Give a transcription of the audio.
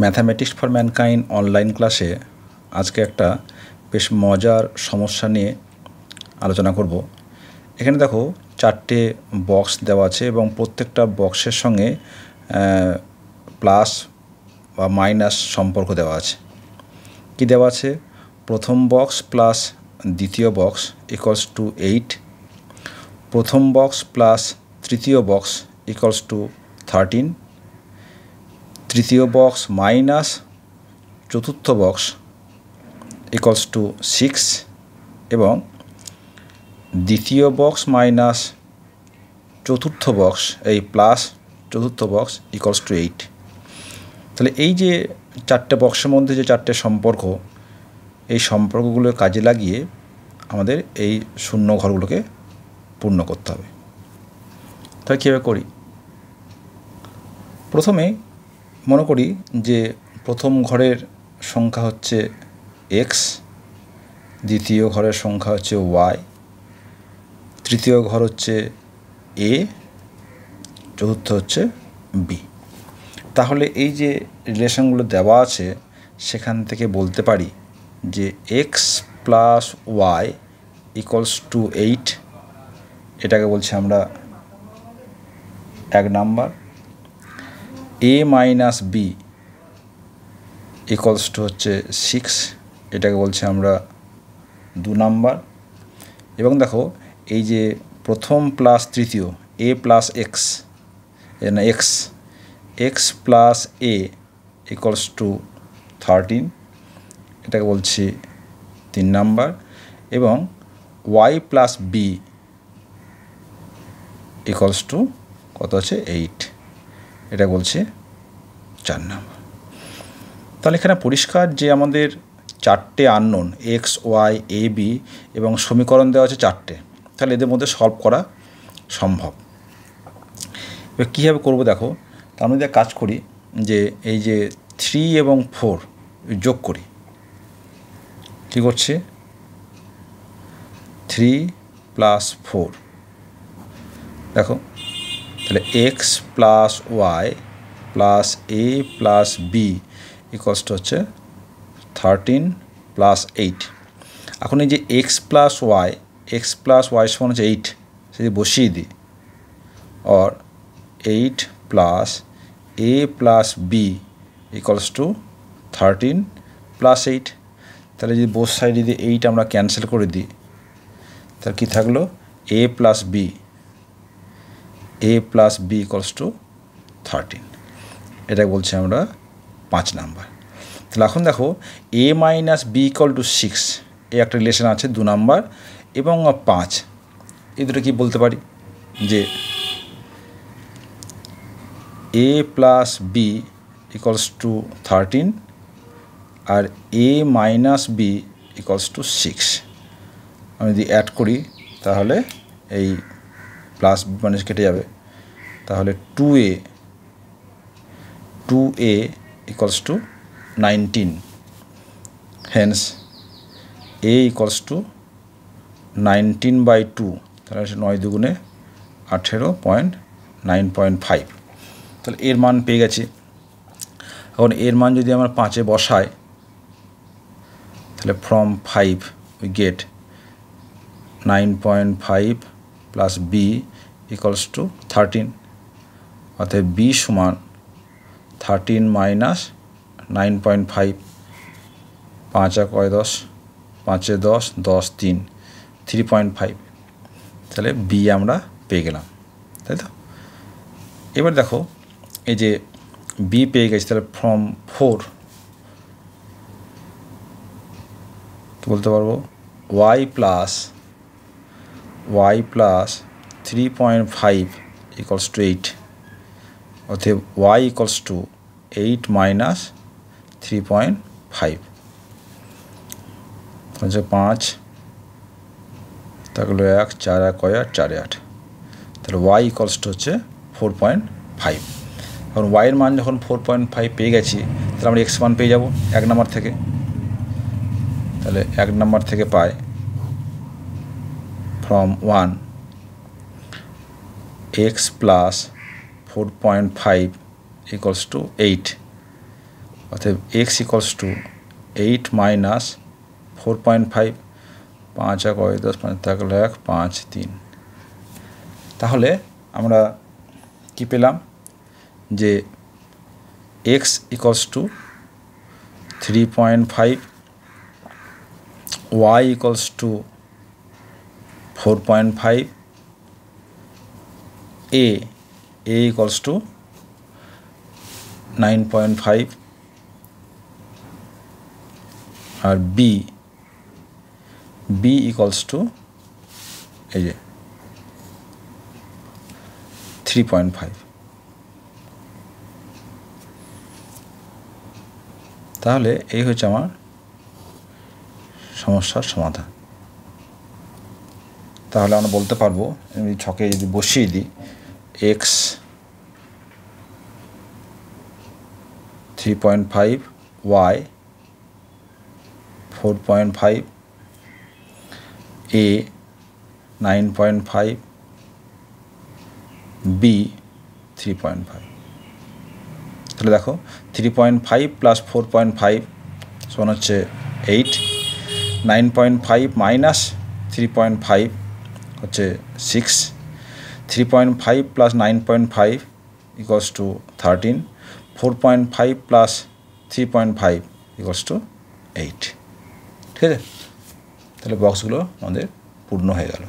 Mathematics for mankind online ক্লাসে আজকে একটা বেশ মজার সমস্যা নিয়ে আলোচনা করব। এখানে দেখো চারটে বক্স দেওয়া আছে এবং প্রত্যেকটা বক্সের সঙ্গে প্লাস বা মাইনাস সম্পর্ক দেওয়া আছে। কি দেওয়া আছে? প্রথম বক্স প্লাস দ্বিতীয় বক্স ইকুয়ালস টু 8, প্রথম বক্স প্লাস তৃতীয় বক্স ইকুয়ালস টু 13, তৃতীয় বক্স মাইনাস চতুর্থ বক্স ইকুয়ালস টু 6 এবং দ্বিতীয় বক্স মাইনাস চতুর্থ বক্স এই প্লাস চতুর্থ বক্স ইকুয়ালস টু 8। তাহলে এই যে চারটে বক্সের মধ্যে যে চারটে সম্পর্ক, এই সম্পর্কগুলো কাজে লাগিয়ে আমাদের এই শূন্য ঘরগুলোকে পূর্ণ করতে হবে। তাহলে কীভাবে করি? প্রথমে মনে করি যে প্রথম ঘরের সংখ্যা হচ্ছে x, দ্বিতীয় ঘরের সংখ্যা হচ্ছে y, তৃতীয় ঘর হচ্ছে a, চতুর্থ হচ্ছে b। তাহলে এই যে রিলেশনগুলো দেওয়া আছে সেখান থেকে বলতে পারি যে x plus y equals to 8, এটাকে বলছি আমরা 1 number. a minus b equals to হচ্ছে 6, এটাকে বলছি আমরা 2 নাম্বার। এবং দেখো এই যে প্রথম প্লাস তৃতীয় a প্লাস x, না x plus a equals to 13, এটাকে বলছি 3 নাম্বার। এবং y plus b equals two কত আছে? 8, এটা বলছে 4 নাম্বার। তাহলে এখানে পরিষ্কার যে আমাদের চারটে unknown x, y, a, b এবং সমীকরণ দেওয়া আছে চারটে, তাহলে এদের মধ্যে সলভ করা সম্ভব। এবার কীভাবে করবো দেখো, তার মধ্যে কাজ করি যে এই যে 3 এবং 4 যোগ করি। কী করছে? 3 প্লাস 4, দেখো তাহলে x plus y plus a plus b equals to হচ্ছে 13 প্লাস 8। এখন এই যে x প্লাস ওয়াই সমান হচ্ছে 8, সেটি বসিয়ে দিই, আর 8 plus a plus b equals to 13 plus 8। তাহলে যদি বোথ সাইড যদি 8 আমরা ক্যান্সেল করে দিই, তাহলে কী থাকলো? a plus b equals to 13, এটা বলছি আমরা 5 নাম্বার। তাহলে এখন দেখো a minus b equal to 6, এই একটা রিলেশন আছে 2 নাম্বার, এবং 5, এই দুটো কী বলতে পারি যে a plus b equals to 13 আর a minus b equals to 6। আমি যদি অ্যাড করি তাহলে এই প্লাস মাইনাস কেটে যাবে, তাহলে 2a equals to 19, hence a equals to 19/2, তাহলে 9 দুগুণে 18.9.5। তাহলে এর মান পেয়ে গেছি। এখন এর মান যদি আমরা 5-এ বসাই, তাহলে from 5 we get 9.5 plus b equals to 13, অর্থাৎ b সমান 13 মাইনাস 9.5, 5 আর 10, 5-এ 10, 10 3, 3.5, তাহলে b আমরা পেয়ে গেলাম, তাই তো? এবার দেখো এই যে b পেয়ে গেছি, তাহলে ফ্রম 4 কি বলতে পারবো? y প্লাস 3.5 ইকুয়ালস টু 8, অর্থাৎ y ইকুয়ালস টু 8 মাইনাস 3.5, হচ্ছে 5, তাহলে 1 4 1 4 8, তাহলে y ইকুয়ালস টু হচ্ছে 4.5। এখন y এর মান যখন 4.5 পেয়ে গেছি, তাহলে আমরা x মান পেয়ে যাব 1 নাম্বার থেকে। তাহলে 1 নাম্বার থেকে পাই from 1 x plus 4.5 equals to 8, অতএব এক্স ইকুয়ালস টু 8 মাইনাস 4.5, 5 এক 10, 5 থাকলে 1, 5, 3। তাহলে আমরা কি পেলাম যে x equals to 3.5, y equals to 4.5, a equals to 9.5 আর বি ইকুয়ালস টু এই যে 3.5। তাহলে এই হচ্ছে আমার সমস্যার সমাধান। তাহলে আমরা বলতে পারবো, আমি ছকে যদি বসিয়ে দিই, এক্স 3.5, ওয়াই 4.5, এ 9.5, বি 3.5। তাহলে দেখো 3.5 প্লাস 4.5 সমান হচ্ছে 8, 9.5 মাইনাস 3.5 হচ্ছে 6, 3.5 plus 9.5 equals to 13, 4.5 plus 3.5 equals to 8। ঠিক আছে, তাহলে বক্সগুলো আমাদের পূর্ণ হয়ে গেল।